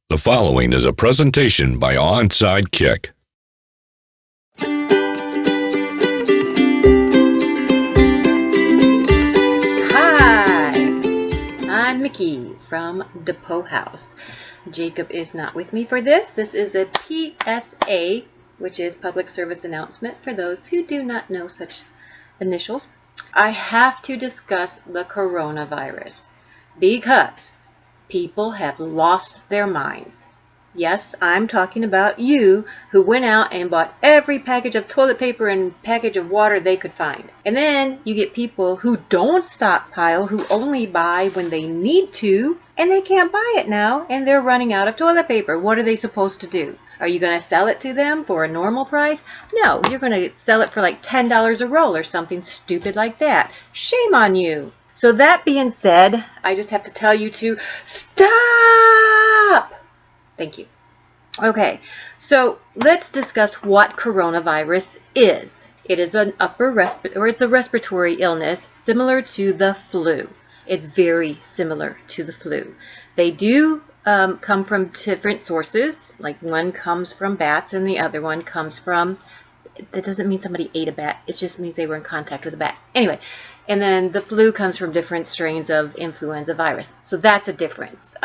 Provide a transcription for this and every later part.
The following is a presentation by Onside Kick. Hi, I'm Mickey from Depot House. Jacob is not with me for this. This is a PSA, which is public service announcement for those who do not know such initials. I have to discuss the coronavirus because people have lost their minds. Yes, I'm talking about you who went out and bought every package of toilet paper and package of water they could find. And then you get people who don't stockpile, who only buy when they need to, and they can't buy it now, and they're running out of toilet paper. What are they supposed to do? Are you going to sell it to them for a normal price? No, you're going to sell it for like $10 a roll or something stupid like that. Shame on you. So that being said, I just have to tell you to stop. Thank you. Okay, so let's discuss what coronavirus is. It is an it's a respiratory illness similar to the flu. It's very similar to the flu. They do come from different sources. Like one comes from bats and the other one comes from, that doesn't mean somebody ate a bat. It just means they were in contact with a bat. Anyway, and then the flu comes from different strains of influenza virus. So that's a difference.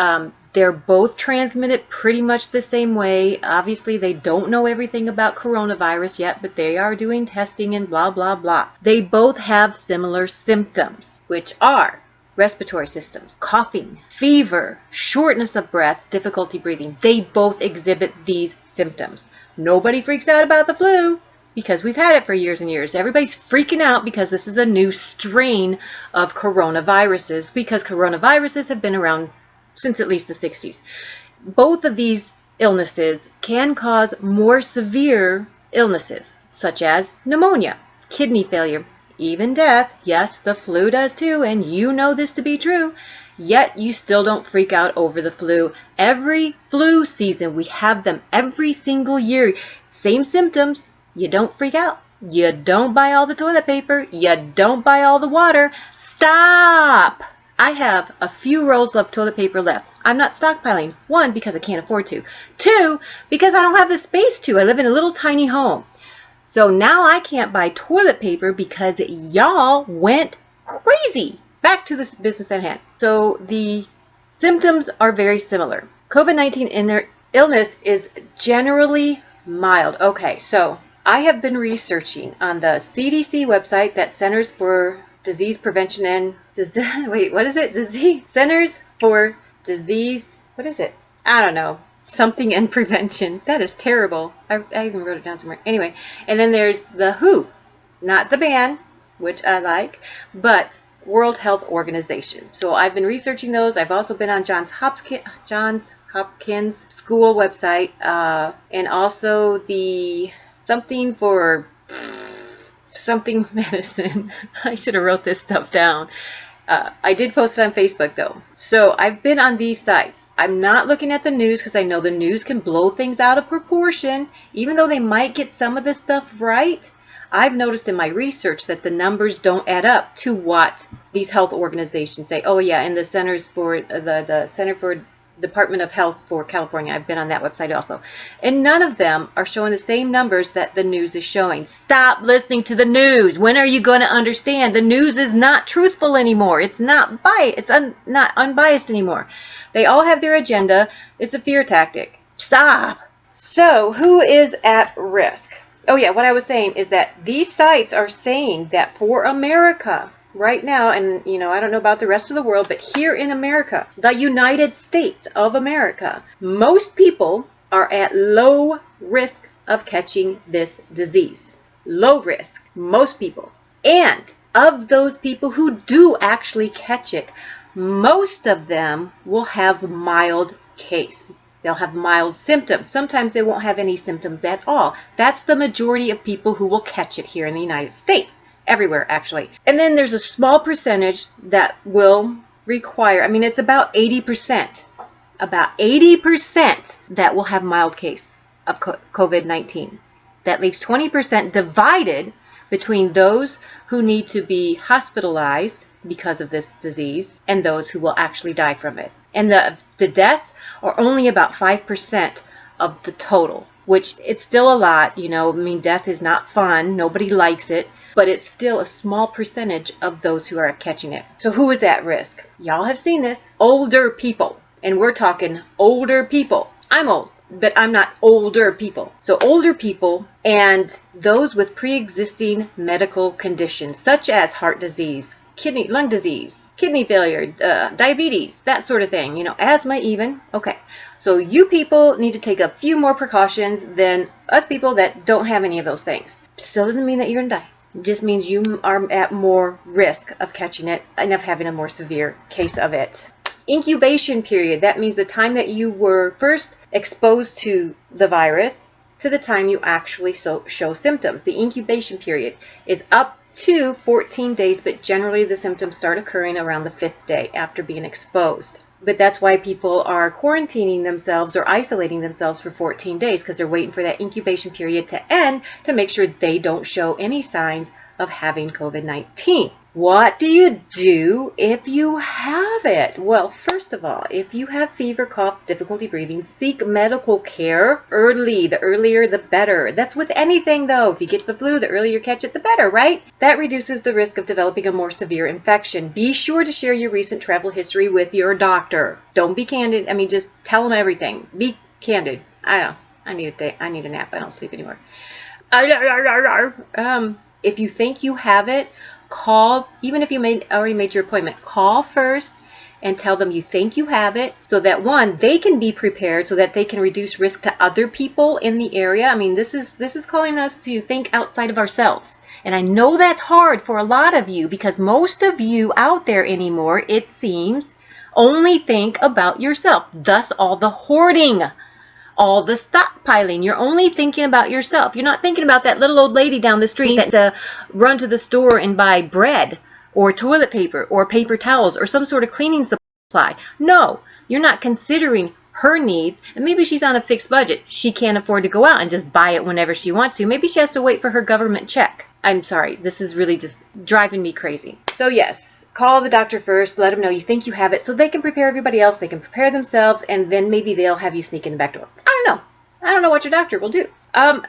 They're both transmitted pretty much the same way. Obviously, they don't know everything about coronavirus yet, but they are doing testing and blah, blah, blah. They both have similar symptoms, which are respiratory systems, coughing, fever, shortness of breath, difficulty breathing. They both exhibit these symptoms. Nobody freaks out about the flu because we've had it for years and years. Everybody's freaking out because this is a new strain of coronaviruses, because coronaviruses have been around since at least the 60s. Both of these illnesses can cause more severe illnesses, such as pneumonia, kidney failure, even death. Yes, the flu does too, and you know this to be true. Yet you still don't freak out over the flu. Every flu season, we have them every single year. Same symptoms. You don't freak out. You don't buy all the toilet paper. You don't buy all the water. Stop! I have a few rolls of toilet paper left. I'm not stockpiling. 1, because I can't afford to. 2, because I don't have the space to. I live in a little tiny home. So now I can't buy toilet paper because y'all went crazy. Back to this business at hand. So the symptoms are very similar. COVID-19 illness is generally mild. Okay, so I have been researching on the CDC website, that Centers for Disease Prevention and Centers for Disease, what is it? I don't know. Something and prevention. That is terrible. I even wrote it down somewhere. Anyway, and then there's the WHO, not the band, which I like, but World Health Organization. So I've been researching those. I've also been on Johns Hopkins school website, and also the something medicine. I should have wrote this stuff down. I did post it on Facebook though. So I've been on these sites. I'm not looking at the news because I know the news can blow things out of proportion. Even though they might get some of this stuff right, I've noticed in my research that the numbers don't add up to what these health organizations say. Oh yeah, and the Centers for the Center for Department of Health for California. I've been on that website also. And none of them are showing the same numbers that the news is showing. Stop listening to the news. When are you going to understand? The news is not truthful anymore. It's not not unbiased anymore. They all have their agenda. It's a fear tactic. Stop. So who is at risk? Oh yeah, what I was saying is that these sites are saying that for America right now, and I don't know about the rest of the world, but here in America, the United States of America, most people are at low risk of catching this disease. Low risk, most people. And of those people who do actually catch it, most of them will have mild case. They'll have mild symptoms. Sometimes they won't have any symptoms at all. That's the majority of people who will catch it here in the United States. Everywhere, actually. And then there's a small percentage that will require, it's about 80%. About 80% that will have mild case of COVID-19. That leaves 20% divided between those who need to be hospitalized because of this disease and those who will actually die from it. And the deaths are only about 5% of the total, which it's still a lot. You know, I mean, death is not fun. Nobody likes it, but it's still a small percentage of those who are catching it. So who is at risk? Y'all have seen this. Older people. And we're talking older people. I'm old, but I'm not older people. So older people and those with pre-existing medical conditions, such as heart disease, lung disease, kidney failure, diabetes, that sort of thing, you know, asthma even. Okay, so you people need to take a few more precautions than us people that don't have any of those things. Still doesn't mean that you're gonna die. It just means you are at more risk of catching it and of having a more severe case of it. Incubation period, that means the time that you were first exposed to the virus to the time you actually show symptoms. The incubation period is up to 14 days, but generally the symptoms start occurring around the 5th day after being exposed. But that's why people are quarantining themselves or isolating themselves for 14 days, because they're waiting for that incubation period to end to make sure they don't show any signs of having COVID-19. What do you do if you have it? Well, first of all, if you have fever, cough, difficulty breathing, seek medical care early. The earlier, the better. That's with anything, though. If you get the flu, the earlier you catch it, the better, right? That reduces the risk of developing a more severe infection. Be sure to share your recent travel history with your doctor. Don't be candid. I mean, just tell them everything. Be candid. I know. I need a nap. I don't sleep anymore. If you think you have it, call, even if you already made your appointment, call first and tell them you think you have it, so that one, they can be prepared so that they can reduce risk to other people in the area. I mean, this is calling us to think outside of ourselves. And I know that's hard for a lot of you, because most of you out there anymore, it seems, only think about yourself. Thus all the hoarding, all the stockpiling. You're only thinking about yourself. You're not thinking about that little old lady down the street that needs to run to the store and buy bread or toilet paper or paper towels or some sort of cleaning supply. No, you're not considering her needs. And maybe she's on a fixed budget. She can't afford to go out and just buy it whenever she wants to. Maybe she has to wait for her government check. I'm sorry, this is really just driving me crazy. So yes, call the doctor first, let them know you think you have it, so they can prepare everybody else, they can prepare themselves, and then maybe they'll have you sneak in the back door. I don't know. I don't know what your doctor will do.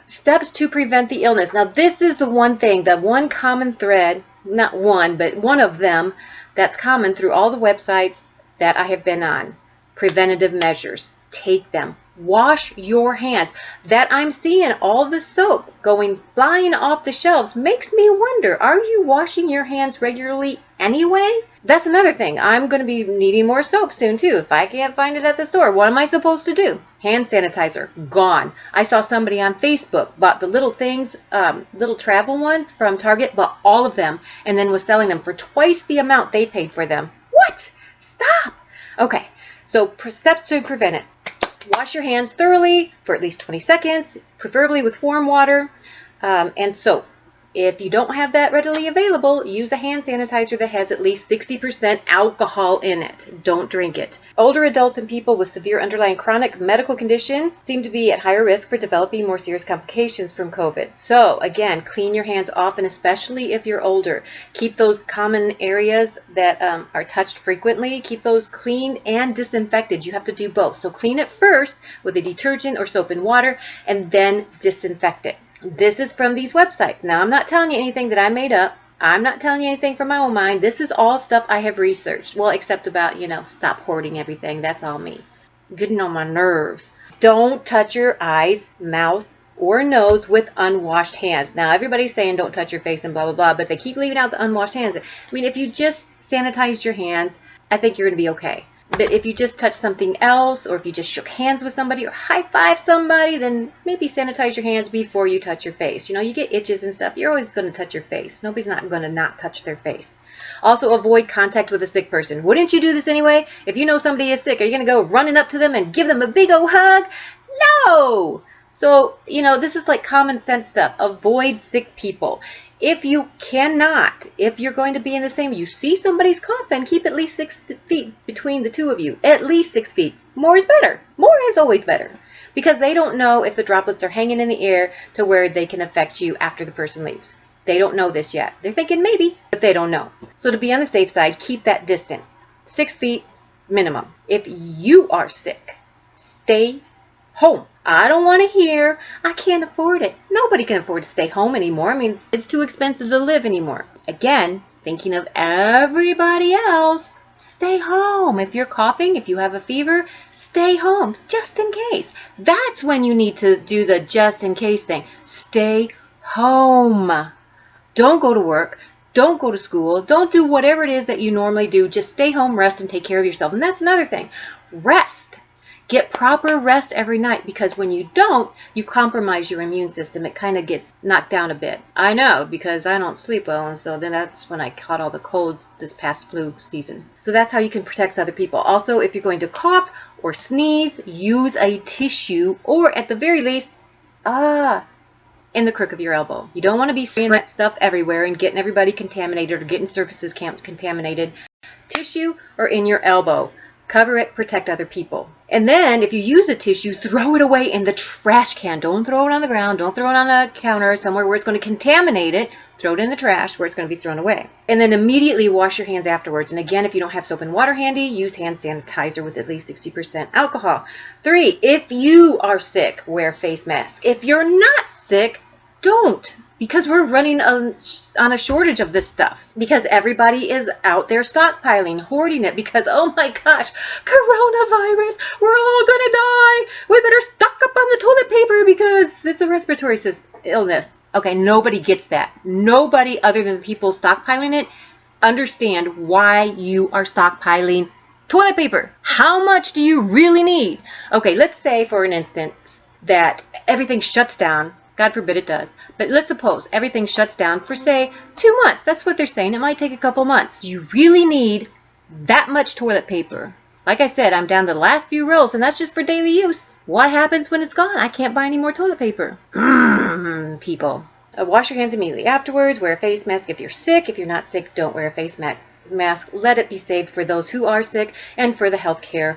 Steps to prevent the illness. Now this is the one thing, the one common thread, not one, but one of them that's common through all the websites that I have been on. Preventative measures. Take them. Wash your hands. That I'm seeing all the soap going flying off the shelves makes me wonder, are you washing your hands regularly anyway? That's another thing. I'm going to be needing more soap soon too. If I can't find it at the store, what am I supposed to do? Hand sanitizer, gone. I saw somebody on Facebook bought the little things, little travel ones from Target, bought all of them, and then was selling them for twice the amount they paid for them. What? Stop! Okay, so steps to prevent it. Wash your hands thoroughly for at least 20 seconds, preferably with warm water and soap. If you don't have that readily available, use a hand sanitizer that has at least 60% alcohol in it. Don't drink it. Older adults and people with severe underlying chronic medical conditions seem to be at higher risk for developing more serious complications from COVID. So again, clean your hands often, especially if you're older. Keep those common areas that are touched frequently, keep those cleaned and disinfected. You have to do both. So clean it first with a detergent or soap and water, and then disinfect it. This is from these websites. Now, I'm not telling you anything that I made up. I'm not telling you anything from my own mind. This is all stuff I have researched. Well, except about, stop hoarding everything. That's all me. Getting on my nerves. Don't touch your eyes, mouth, or nose with unwashed hands. Now, everybody's saying don't touch your face and blah, blah, blah, but they keep leaving out the unwashed hands. I mean, if you just sanitize your hands, I think you're going to be okay. But if you just touch something else, or if you just shook hands with somebody or high-five somebody, then maybe sanitize your hands before you touch your face. You get itches and stuff. You're always going to touch your face. Nobody's not going to not touch their face. Also, avoid contact with a sick person. Wouldn't you do this anyway? If you know somebody is sick, are you going to go running up to them and give them a big old hug? No! So, this is like common sense stuff. Avoid sick people. If you cannot, if you're going to be in the same, you see somebody's coughing, keep at least 6 feet between the two of you. At least 6 feet. More is better. More is always better. Because they don't know if the droplets are hanging in the air to where they can affect you after the person leaves. They don't know this yet. They're thinking maybe, but they don't know. So to be on the safe side, keep that distance. 6 feet, minimum. If you are sick, stay home. I don't want to hear, I can't afford it. Nobody can afford to stay home anymore. I mean, it's too expensive to live anymore. Again, thinking of everybody else, stay home. If you're coughing, if you have a fever, stay home just in case. That's when you need to do the just in case thing. Stay home. Don't go to work. Don't go to school. Don't do whatever it is that you normally do. Just stay home, rest, and take care of yourself. And that's another thing. Rest. Get proper rest every night, because when you don't, you compromise your immune system. It kind of gets knocked down a bit. I know, because I don't sleep well, and so then that's when I caught all the colds this past flu season. So that's how you can protect other people. Also, if you're going to cough or sneeze, use a tissue, or at the very least, in the crook of your elbow. You don't want to be spraying that stuff everywhere and getting everybody contaminated or getting surfaces contaminated. Tissue or in your elbow. Cover it, protect other people. And then if you use a tissue, throw it away in the trash can. Don't throw it on the ground. Don't throw it on the counter somewhere where it's going to contaminate it. Throw it in the trash where it's going to be thrown away. And then immediately wash your hands afterwards. And again, if you don't have soap and water handy, use hand sanitizer with at least 60% alcohol. 3, if you are sick, wear face mask. If you're not sick, don't, because we're running on a shortage of this stuff, because everybody is out there stockpiling, hoarding it, because oh my gosh, coronavirus, we're all gonna die, we better stock up on the toilet paper because it's a respiratory illness. Okay, nobody gets that. Nobody other than the people stockpiling it understand why you are stockpiling toilet paper. How much do you really need? Okay, let's say for an instance that everything shuts down. God forbid it does. But let's suppose everything shuts down for, say, 2 months. That's what they're saying. It might take a couple months. Do you really need that much toilet paper? Like I said, I'm down to the last few rolls, and that's just for daily use. What happens when it's gone? I can't buy any more toilet paper. People. Wash your hands immediately afterwards. Wear a face mask if you're sick. If you're not sick, don't wear a face mask. Let it be saved for those who are sick and for the healthcare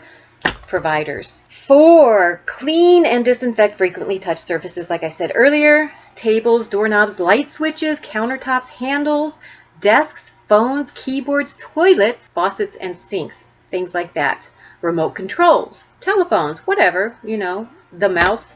providers. 4, clean and disinfect frequently touched surfaces, like I said earlier. Tables, doorknobs, light switches, countertops, handles, desks, phones, keyboards, toilets, faucets, and sinks. Things like that. Remote controls, telephones, whatever, the mouse.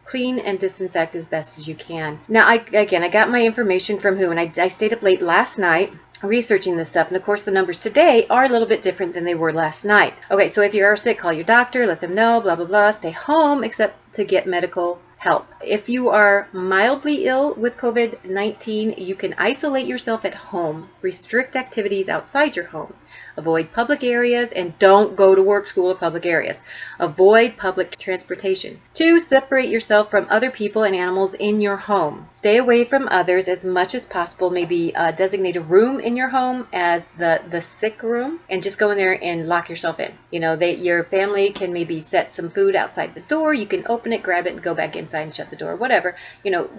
Clean and disinfect as best as you can. Now, I got my information from who? And I stayed up late last night researching this stuff, and of course the numbers today are a little bit different than they were last night. Okay, so if you are sick, call your doctor, let them know, blah blah blah. Stay home except to get medical help. If you are mildly ill with COVID-19, you can isolate yourself at home, restrict activities outside your home, avoid public areas, and don't go to work, school, or public areas. Avoid public transportation. 2, separate yourself from other people and animals in your home. Stay away from others as much as possible. Maybe designate a room in your home as the sick room, and just go in there and lock yourself in. Your family can maybe set some food outside the door. You can open it, grab it, and go back inside and shut the door. Whatever.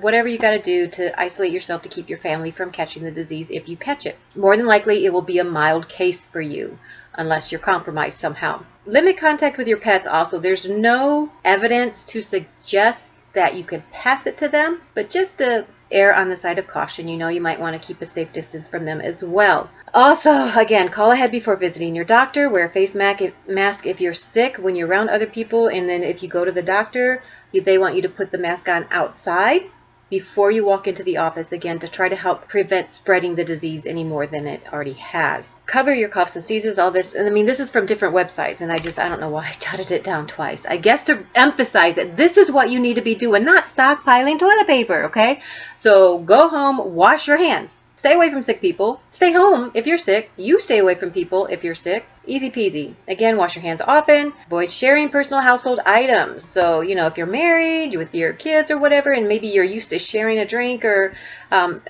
Whatever you got to do to isolate yourself to keep your family from catching the disease if you catch it. More than likely, it will be a mild case for you, unless you're compromised somehow. Limit contact with your pets also. There's no evidence to suggest that you could pass it to them, but just to err on the side of caution, you might want to keep a safe distance from them as well. Also, again, call ahead before visiting your doctor. Wear a face mask if you're sick when you're around other people, and then if you go to the doctor, they want you to put the mask on outside before you walk into the office, again, to try to help prevent spreading the disease any more than it already has. Cover your coughs and sneezes, all this. And I mean, this is from different websites, and I don't know why I jotted it down twice. I guess to emphasize that this is what you need to be doing, not stockpiling toilet paper, okay? So go home, wash your hands. Stay away from sick people. Stay home if you're sick. You stay away from people if you're sick. Easy peasy. Again, wash your hands often. Avoid sharing personal household items. So, if you're married, with your kids or whatever, and maybe you're used to sharing a drink or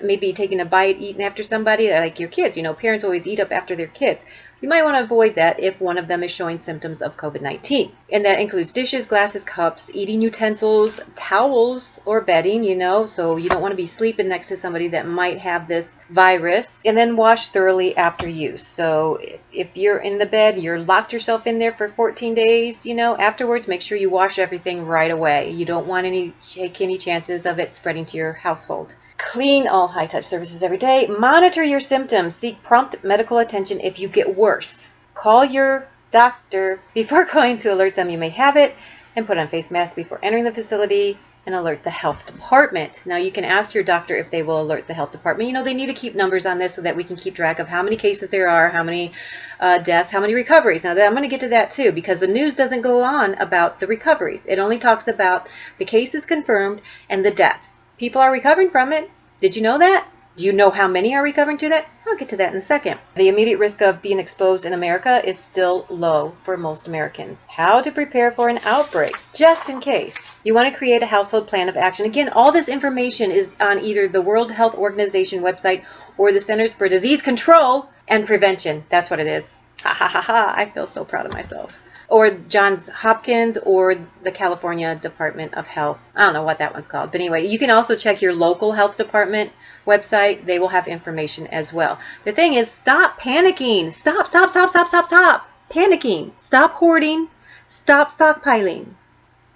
maybe taking a bite, eating after somebody, like your kids. Parents always eat up after their kids. You might want to avoid that if one of them is showing symptoms of COVID-19. And that includes dishes, glasses, cups, eating utensils, towels, or bedding, so you don't want to be sleeping next to somebody that might have this virus. And then wash thoroughly after use. So if you're in the bed, you're locked yourself in there for 14 days, afterwards, make sure you wash everything right away. You don't want take any chances of it spreading to your household. Clean all high-touch surfaces every day. Monitor your symptoms. Seek prompt medical attention if you get worse. Call your doctor before going to alert them you may have it, and put on face masks before entering the facility, and alert the health department. Now you can ask your doctor if they will alert the health department. You know, they need to keep numbers on this so that we can keep track of how many cases there are, how many deaths, how many recoveries. Now I'm going to get to that too, because the news doesn't go on about the recoveries. It only talks about the cases confirmed and the deaths. People are recovering from it. Did you know that? Do you know how many are recovering to that? I'll get to that in a second. The immediate risk of being exposed in America is still low for most Americans. How to prepare for an outbreak, just in case. You want to create a household plan of action. Again, all this information is on either the World Health Organization website or the Centers for Disease Control and Prevention. That's what it is. Ha ha ha ha. I feel so proud of myself. Or Johns Hopkins or the California Department of Health. I don't know what that one's called. But anyway, you can also check your local health department website. They will have information as well. The thing is, stop panicking. Stop panicking. Stop hoarding. Stop stockpiling.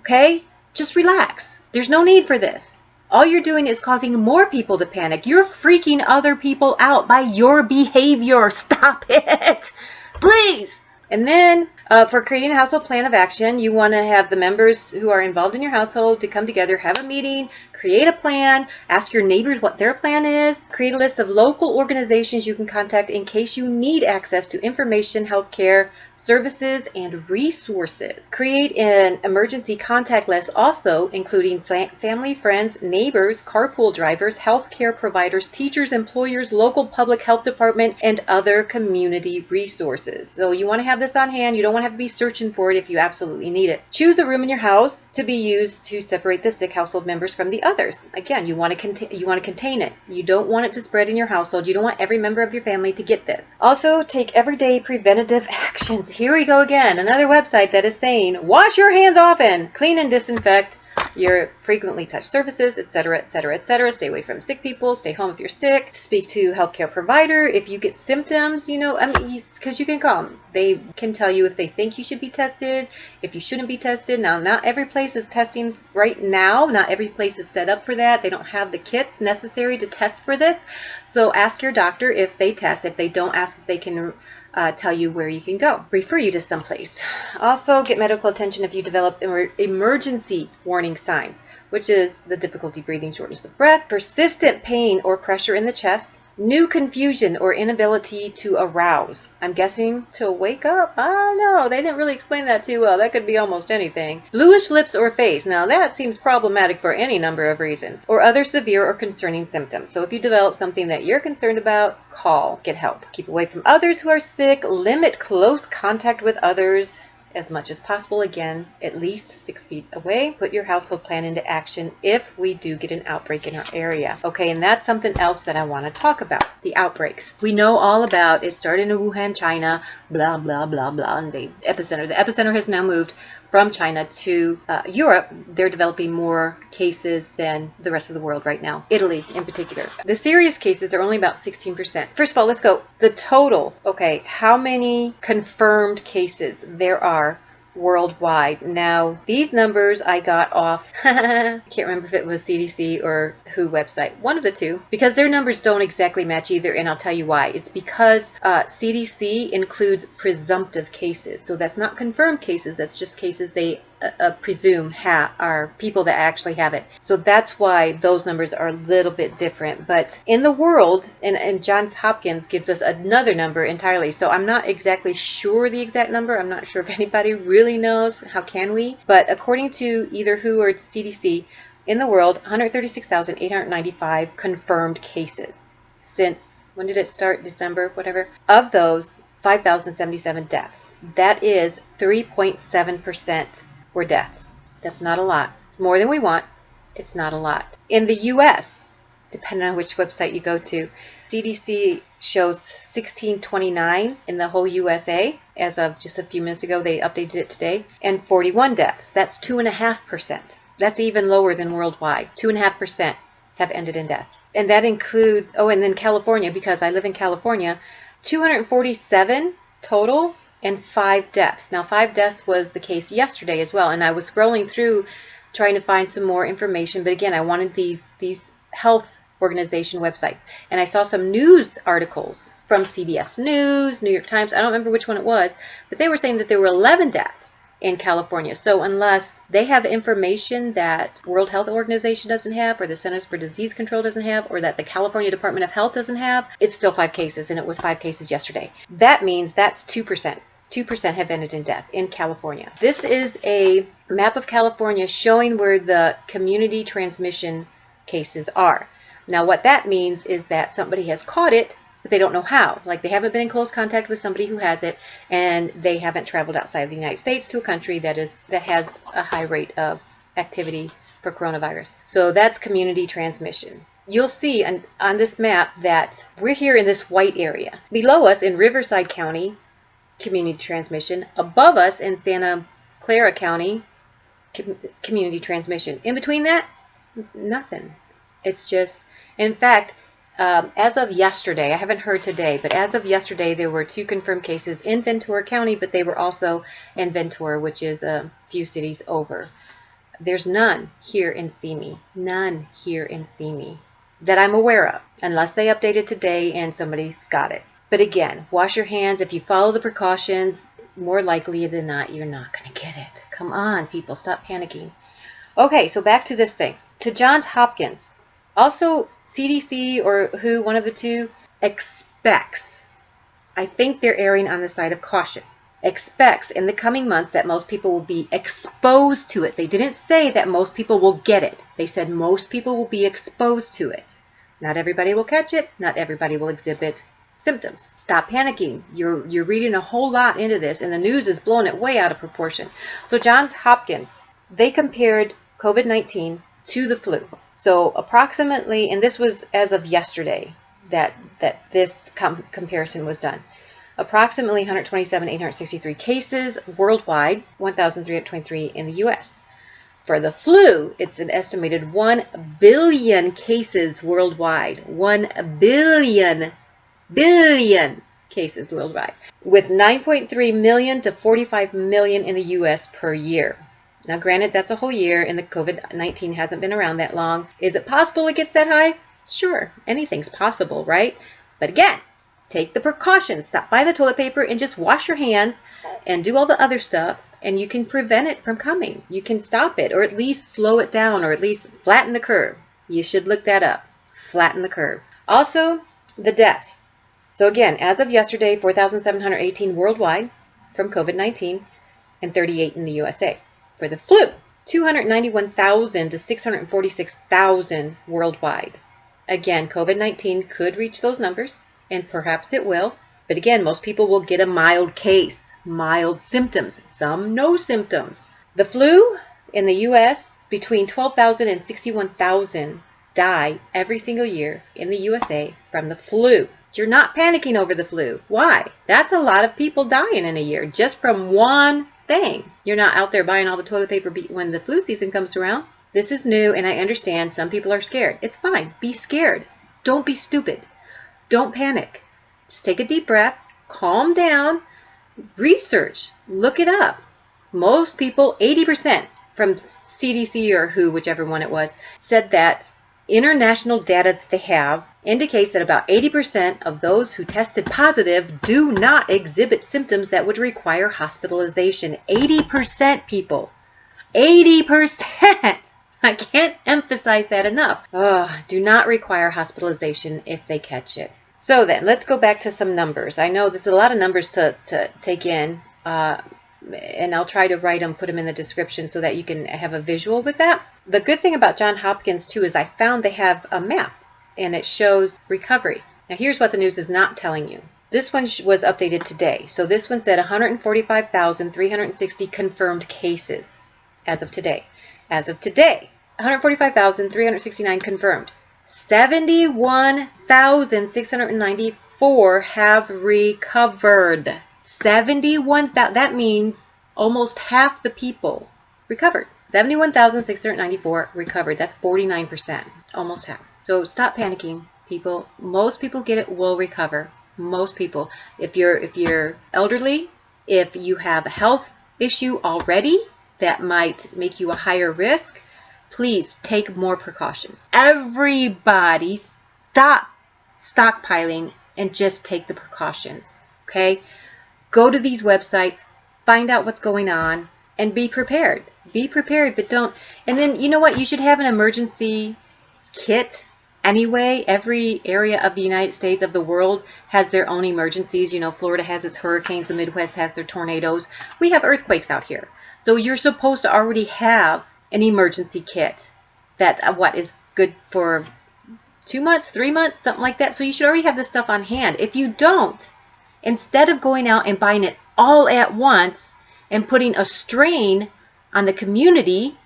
Okay? Just relax. There's no need for this. All you're doing is causing more people to panic. You're freaking other people out by your behavior. Stop it. Please. And then for creating a household plan of action, you want to have the members who are involved in your household to come together, have a meeting, create a plan, ask your neighbors what their plan is, create a list of local organizations you can contact in case you need access to information, healthcare, services, and resources. Create an emergency contact list also, including family, friends, neighbors, carpool drivers, healthcare providers, teachers, employers, local public health department, and other community resources. So you want to have this on hand. You don't want to have to be searching for it if you absolutely need it. Choose a room in your house to be used to separate the sick household members from the others. Again, you want to contain it. You don't want it to spread in your household. You don't want every member of your family to get this. Also, take everyday preventative actions. Here we go again. Another website that is saying, wash your hands often, clean and disinfect your frequently touched surfaces, etc., etc., etc. Stay away from sick people. Stay home if you're sick. Speak to a healthcare provider if you get symptoms. You know, because you can call them. They can tell you if they think you should be tested, if you shouldn't be tested. Now, not every place is testing right now. Not every place is set up for that. They don't have the kits necessary to test for this. So ask your doctor if they test. If they don't, ask if they can tell you where you can go, refer you to someplace. Also, get medical attention if you develop emergency warning signs, which is the difficulty breathing, shortness of breath, persistent pain or pressure in the chest, new confusion or inability to arouse. I'm guessing to wake up? I don't know. They didn't really explain that too well. That could be almost anything. Bluish lips or face. Now that seems problematic for any number of reasons. Or other severe or concerning symptoms. So if you develop something that you're concerned about, call. Get help. Keep away from others who are sick. Limit close contact with others as much as possible. Again, at least 6 feet away. Put your household plan into action if we do get an outbreak in our area. Okay, and that's something else that I want to talk about, the outbreaks. We know all about it. Started in Wuhan, China, blah, blah, blah, blah, and the epicenter has now moved from China to Europe. They're developing more cases than the rest of the world right now. Italy in particular. The serious cases are only about 16%. First of all, let's go. The total, okay, how many confirmed cases there are worldwide. Now, these numbers I got off, I can't remember if it was CDC or WHO website, one of the two, because their numbers don't exactly match either, and I'll tell you why. It's because CDC includes presumptive cases, so that's not confirmed cases, that's just cases they presume are people that actually have it. So that's why those numbers are a little bit different. But in the world, and Johns Hopkins gives us another number entirely. So I'm not exactly sure the exact number. I'm not sure if anybody really knows. How can we? But according to either WHO or CDC, in the world, 136,895 confirmed cases since, when did it start? December, whatever. Of those, 5,077 deaths. That is 3.7% were deaths. That's not a lot. More than we want. It's not a lot. In the U.S., depending on which website you go to, CDC shows 1629 in the whole USA. As of just a few minutes ago, they updated it today. And 41 deaths. That's 2.5%. That's even lower than worldwide. 2.5% have ended in death. And that includes, and then California, because I live in California, 247 total and 5 deaths. Now, 5 deaths was the case yesterday as well. And I was scrolling through trying to find some more information. But again, I wanted these health Organization websites. And I saw some news articles from CBS News, New York Times, I don't remember which one it was, but they were saying that there were 11 deaths in California. So unless they have information that World Health Organization doesn't have, or the Centers for Disease Control doesn't have, or that the California Department of Health doesn't have, it's still 5 cases, and it was 5 cases yesterday. That means that's 2%. 2% have ended in death in California. This is a map of California showing where the community transmission cases are. Now what that means is that somebody has caught it, but they don't know how. Like they haven't been in close contact with somebody who has it, and they haven't traveled outside of the United States to a country that has a high rate of activity for coronavirus. So that's community transmission. You'll see on this map that we're here in this white area. Below us in Riverside County, community transmission. Above us in Santa Clara County, community transmission. In between that, nothing. It's just, in fact, as of yesterday, I haven't heard today, but as of yesterday, there were 2 confirmed cases in Ventura County, but they were also in Ventura, which is a few cities over. There's none here in Simi. None here in Simi that I'm aware of, unless they updated today and somebody's got it. But again, wash your hands. If you follow the precautions, more likely than not, you're not going to get it. Come on, people, stop panicking. Okay, so back to this thing. To Johns Hopkins, also CDC or WHO, one of the two, expects, I think they're erring on the side of caution, expects in the coming months that most people will be exposed to it. They didn't say that most people will get it. They said most people will be exposed to it. Not everybody will catch it. Not everybody will exhibit symptoms. Stop panicking. You're reading a whole lot into this, and the news is blowing it way out of proportion. So Johns Hopkins, they compared COVID-19 to the flu. So approximately, and this was as of yesterday that this comparison was done. Approximately 127,863 cases worldwide, 1,323 in the U.S. For the flu, it's an estimated 1 billion cases worldwide. 1 billion cases worldwide, with 9.3 million to 45 million in the U.S. per year. Now, granted, that's a whole year, and the COVID-19 hasn't been around that long. Is it possible it gets that high? Sure, anything's possible, right? But again, take the precautions. Stop by the toilet paper and just wash your hands and do all the other stuff, and you can prevent it from coming. You can stop it, or at least slow it down, or at least flatten the curve. You should look that up. Flatten the curve. Also, the deaths. So again, as of yesterday, 4,718 worldwide from COVID-19 and 38 in the USA. For the flu, 291,000 to 646,000 worldwide. Again, COVID-19 could reach those numbers, and perhaps it will. But again, most people will get a mild case, mild symptoms, some no symptoms. The flu in the U.S., between 12,000 and 61,000 die every single year in the USA from the flu. You're not panicking over the flu. Why? That's a lot of people dying in a year just from one thing. You're not out there buying all the toilet paper when the flu season comes around. This is new, and I understand some people are scared. It's fine. Be scared. Don't be stupid. Don't panic. Just take a deep breath. Calm down. Research. Look it up. Most people, 80% from CDC or WHO, whichever one it was, said that international data that they have indicates that about 80% of those who tested positive do not exhibit symptoms that would require hospitalization. 80%, people. 80%! I can't emphasize that enough. Do not require hospitalization if they catch it. So then, let's go back to some numbers. I know there's a lot of numbers to take in, and I'll try to write them, put them in the description so that you can have a visual with that. The good thing about Johns Hopkins, too, is I found they have a map, and it shows recovery. Now, here's what the news is not telling you. This one was updated today. So this one said 145,360 confirmed cases as of today. As of today, 145,369 confirmed. 71,694 have recovered. 71,000. That means almost half the people recovered. 71,694 recovered. That's 49%. Almost half. So stop panicking, people. Most people get it will recover. Most people. If you're elderly, if you have a health issue already that might make you a higher risk, please take more precautions. Everybody stop stockpiling and just take the precautions, okay? Go to these websites, find out what's going on, and be prepared. Be prepared, but don't. And then, you know what? You should have an emergency kit anyway. Every area of the United States, of the world, has their own emergencies. You know, Florida has its hurricanes, the Midwest has their tornadoes. We have earthquakes out here. So you're supposed to already have an emergency kit that is good for 2 months, 3 months, something like that. So you should already have this stuff on hand. If you don't, instead of going out and buying it all at once and putting a strain on the community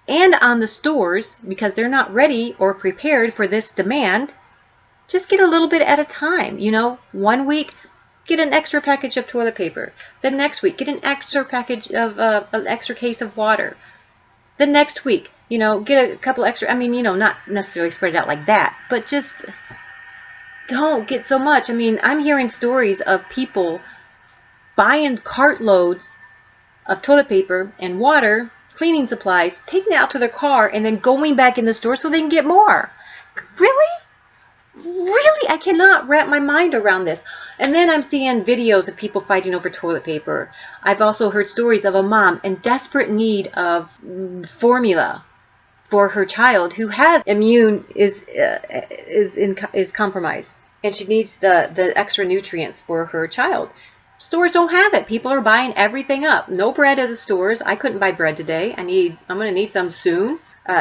and on the stores because they're not ready or prepared for this demand, just get a little bit at a time. You know, 1 week, get an extra package of toilet paper. The next week, get an extra package of an extra case of water. The next week, you know, get a couple extra. I mean, you know, not necessarily spread it out like that, but just don't get so much. I mean, I'm hearing stories of people buying cartloads of toilet paper and water, cleaning supplies, taking it out to their car, and then going back in the store so they can get more. Really? Really? I cannot wrap my mind around this. And then I'm seeing videos of people fighting over toilet paper. I've also heard stories of a mom in desperate need of formula for her child who has is compromised, and she needs the extra nutrients for her child. Stores don't have it. People are buying everything up. No bread at the stores. I couldn't buy bread today. I'm going to need some soon.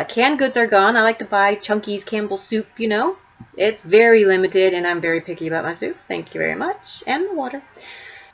Canned goods are gone. I like to buy Chunky's Campbell's soup, you know. It's very limited, and I'm very picky about my soup. Thank you very much. And the water.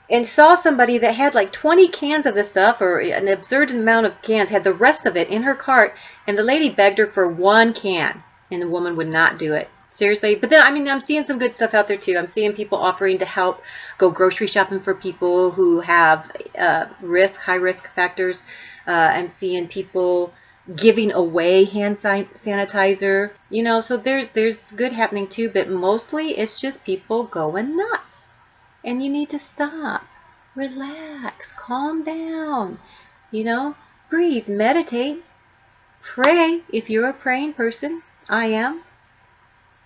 And saw somebody that had like 20 cans of this stuff, or an absurd amount of cans, had the rest of it in her cart, and the lady begged her for 1 can, and the woman would not do it. Seriously. But then, I mean, I'm seeing some good stuff out there too. I'm seeing people offering to help go grocery shopping for people who have high risk factors. I'm seeing people giving away hand sanitizer, you know, so there's good happening too, but mostly it's just people going nuts. And you need to stop, relax, calm down, you know, breathe, meditate, pray if you're a praying person. I am.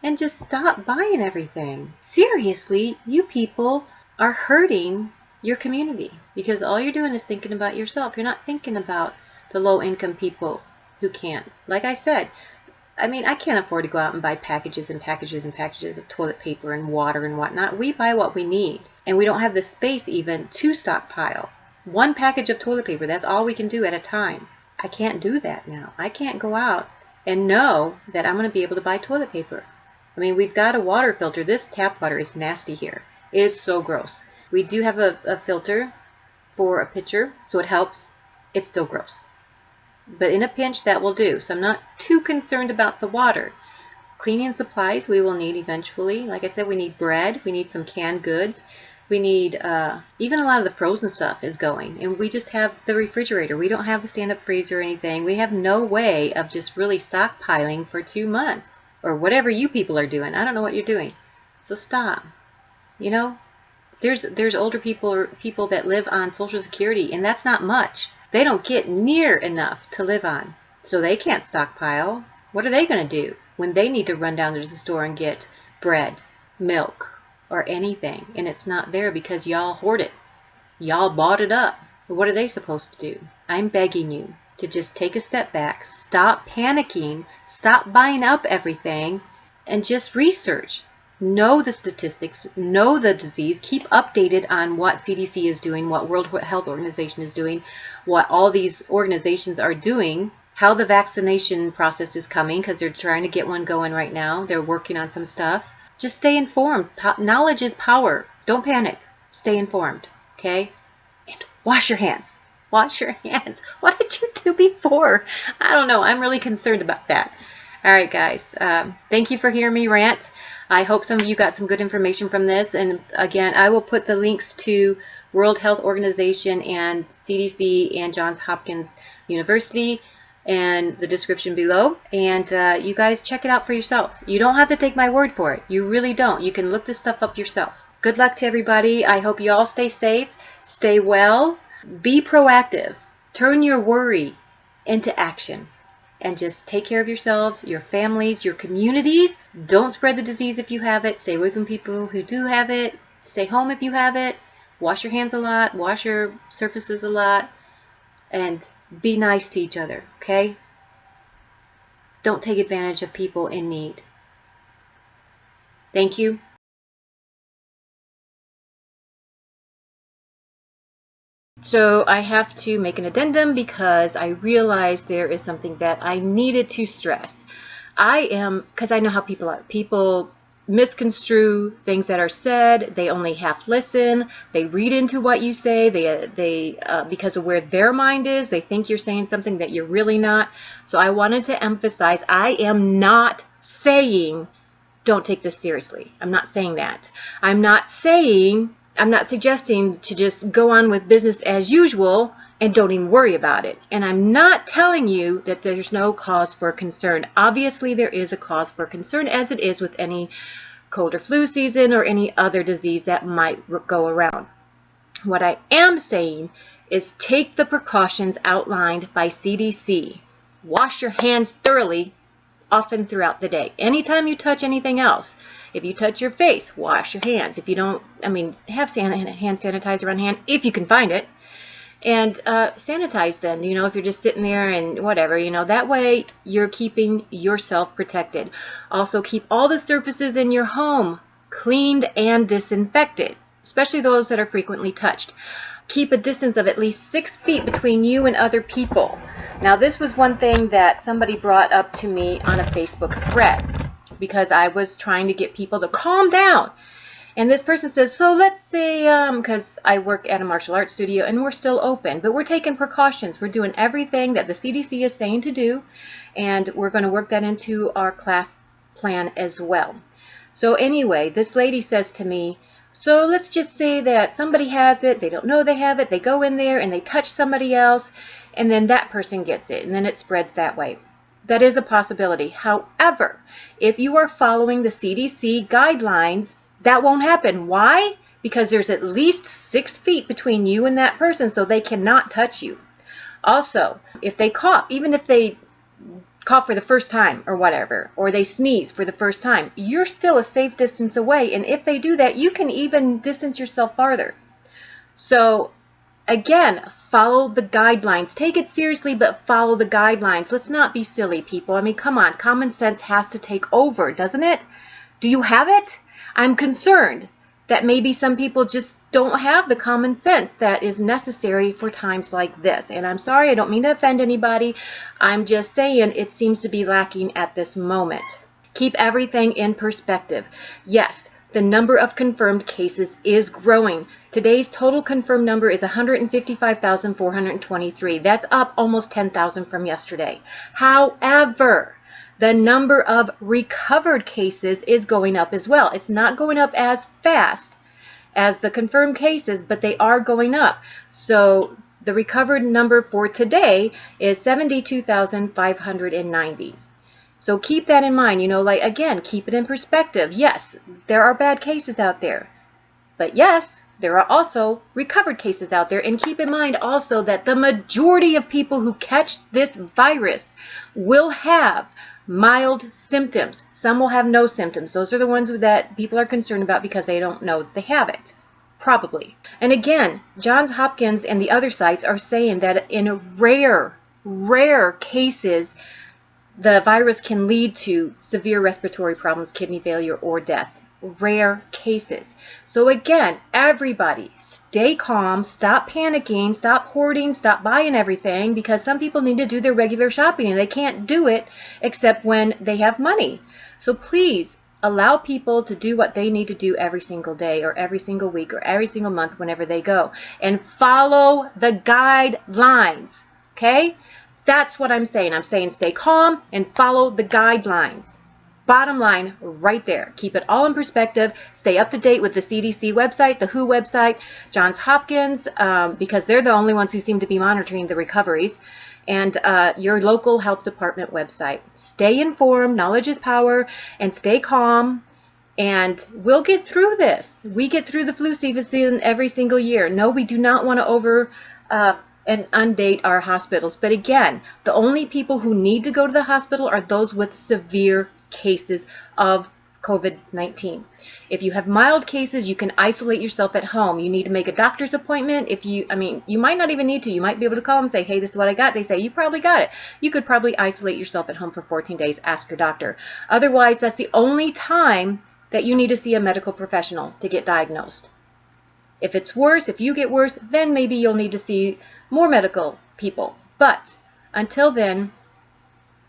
And just stop buying everything. Seriously, you people are hurting your community because all you're doing is thinking about yourself. You're not thinking about the low-income people who can't. Like I said, I mean, I can't afford to go out and buy packages and packages and packages of toilet paper and water and whatnot. We buy what we need, and we don't have the space even to stockpile. 1 package of toilet paper, that's all we can do at a time. I can't do that now. I can't go out and know that I'm going to be able to buy toilet paper. I mean, we've got a water filter. This tap water is nasty here. It is so gross. We do have a filter for a pitcher, so it helps. It's still gross. But in a pinch, that will do. So I'm not too concerned about the water. Cleaning supplies we will need eventually. Like I said, we need bread. We need some canned goods. We need, even a lot of the frozen stuff is going. And we just have the refrigerator. We don't have a stand-up freezer or anything. We have no way of just really stockpiling for 2 months. Or whatever you people are doing. I don't know what you're doing. So stop. You know, there's older people or people that live on Social Security, and that's not much. They don't get near enough to live on. So they can't stockpile. What are they going to do when they need to run down to the store and get bread, milk, or anything, and it's not there because y'all hoard it? Y'all bought it up. What are they supposed to do? I'm begging you to just take a step back, stop panicking, stop buying up everything, and just research. Know the statistics, know the disease, keep updated on what CDC is doing, what World Health Organization is doing, what all these organizations are doing, how the vaccination process is coming, because they're trying to get one going right now. They're working on some stuff. Just stay informed. Knowledge is power. Don't panic. Stay informed, okay? And wash your hands. Wash your hands. What did you do before? I don't know. I'm really concerned about that. All right, guys. Thank you for hearing me rant. I hope some of you got some good information from this. And again, I will put the links to World Health Organization and CDC and Johns Hopkins University in the description below. And you guys check it out for yourselves. You don't have to take my word for it. You really don't. You can look this stuff up yourself. Good luck to everybody. I hope you all stay safe, stay well. Be proactive. Turn your worry into action. and just take care of yourselves, your families, your communities. Don't spread the disease if you have it. Stay away from people who do have it. Stay home if you have it. Wash your hands a lot. Wash your surfaces a lot. And be nice to each other, okay? Don't take advantage of people in need. Thank you. So I have to make an addendum because I realized there is something that I needed to stress. Because I know how people are. People misconstrue things that are said. They only half listen. They read into what you say. They because of where their mind is, they think you're saying something that you're really not. So I wanted to emphasize, I am not saying don't take this seriously. I'm not saying that. I'm not suggesting to just go on with business as usual and don't even worry about it. And I'm not telling you that there's no cause for concern. Obviously, there is a cause for concern, as it is with any cold or flu season or any other disease that might go around. What I am saying is take the precautions outlined by CDC. Wash your hands thoroughly, often throughout the day. Anytime you touch anything else, if you touch your face, wash your hands. If you don't, have hand sanitizer on hand if you can find it, and sanitize them. If you're just sitting there and whatever, that way you're keeping yourself protected. Also, keep all the surfaces in your home cleaned and disinfected, especially those that are frequently touched. Keep a distance of at least 6 feet between you and other people. Now, this was one thing that somebody brought up to me on a Facebook thread because I was trying to get people to calm down. And this person says, so let's say, because I work at a martial arts studio and we're still open, but we're taking precautions. We're doing everything that the CDC is saying to do, and we're going to work that into our class plan as well. So anyway, this lady says to me, so let's just say that somebody has it, they don't know they have it, they go in there and they touch somebody else, and then that person gets it, and then it spreads that way. That is a possibility. However, if you are following the CDC guidelines, that won't happen. Why? Because there's at least 6 feet between you and that person, so they cannot touch you. Also, if they cough, even if they cough for the first time or whatever, or they sneeze for the first time, you're still a safe distance away, and if they do that, you can even distance yourself farther. So again, follow the guidelines. Take it seriously, but follow the guidelines. Let's not be silly, people. Come on, common sense has to take over, doesn't it? Do you have it? I'm concerned that maybe some people just don't have the common sense that is necessary for times like this. And I'm sorry, I don't mean to offend anybody. I'm just saying it seems to be lacking at this moment. Keep everything in perspective. Yes, the number of confirmed cases is growing. Today's total confirmed number is 155,423. That's up almost 10,000 from yesterday. However, the number of recovered cases is going up as well. It's not going up as fast as the confirmed cases, but they are going up. So the recovered number for today is 72,590. So keep that in mind. Again, keep it in perspective. Yes, there are bad cases out there. But yes, there are also recovered cases out there. And keep in mind also that the majority of people who catch this virus will have mild symptoms. Some will have no symptoms. Those are the ones that people are concerned about because they don't know they have it. Probably. And again, Johns Hopkins and the other sites are saying that in rare cases, the virus can lead to severe respiratory problems, kidney failure, or death. Rare cases. So again, everybody stay calm, stop panicking, stop hoarding, stop buying everything, because some people need to do their regular shopping and they can't do it except when they have money. So please allow people to do what they need to do every single day or every single week or every single month whenever they go, and follow the guidelines. Okay? That's what I'm saying. I'm saying stay calm and follow the guidelines. Bottom line, right there. Keep it all in perspective. Stay up to date with the CDC website, the WHO website, Johns Hopkins, because they're the only ones who seem to be monitoring the recoveries, and your local health department website. Stay informed. Knowledge is power. And stay calm. And we'll get through this. We get through the flu season every single year. No, we do not want to and undate our hospitals. But again, the only people who need to go to the hospital are those with severe cases of COVID-19. If you have mild cases, you can isolate yourself at home. You need to make a doctor's appointment. You might not even need to. You might be able to call them and say, hey, this is what I got. They say, you probably got it. You could probably isolate yourself at home for 14 days. Ask your doctor. Otherwise, that's the only time that you need to see a medical professional to get diagnosed. If it's worse, if you get worse, then maybe you'll need to see more medical people. But until then,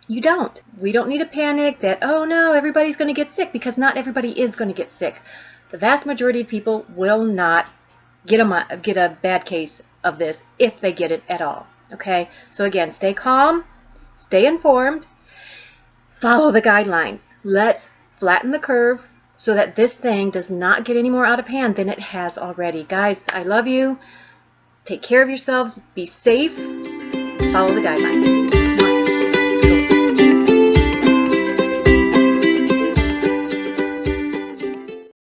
you don't. We don't need to panic that, oh no, everybody's going to get sick, because not everybody is going to get sick. The vast majority of people will not get a bad case of this if they get it at all. Okay? So again, stay calm, stay informed, follow the guidelines. Let's flatten the curve so that this thing does not get any more out of hand than it has already. Guys, I love you. Take care of yourselves. Be safe. Follow the guidelines.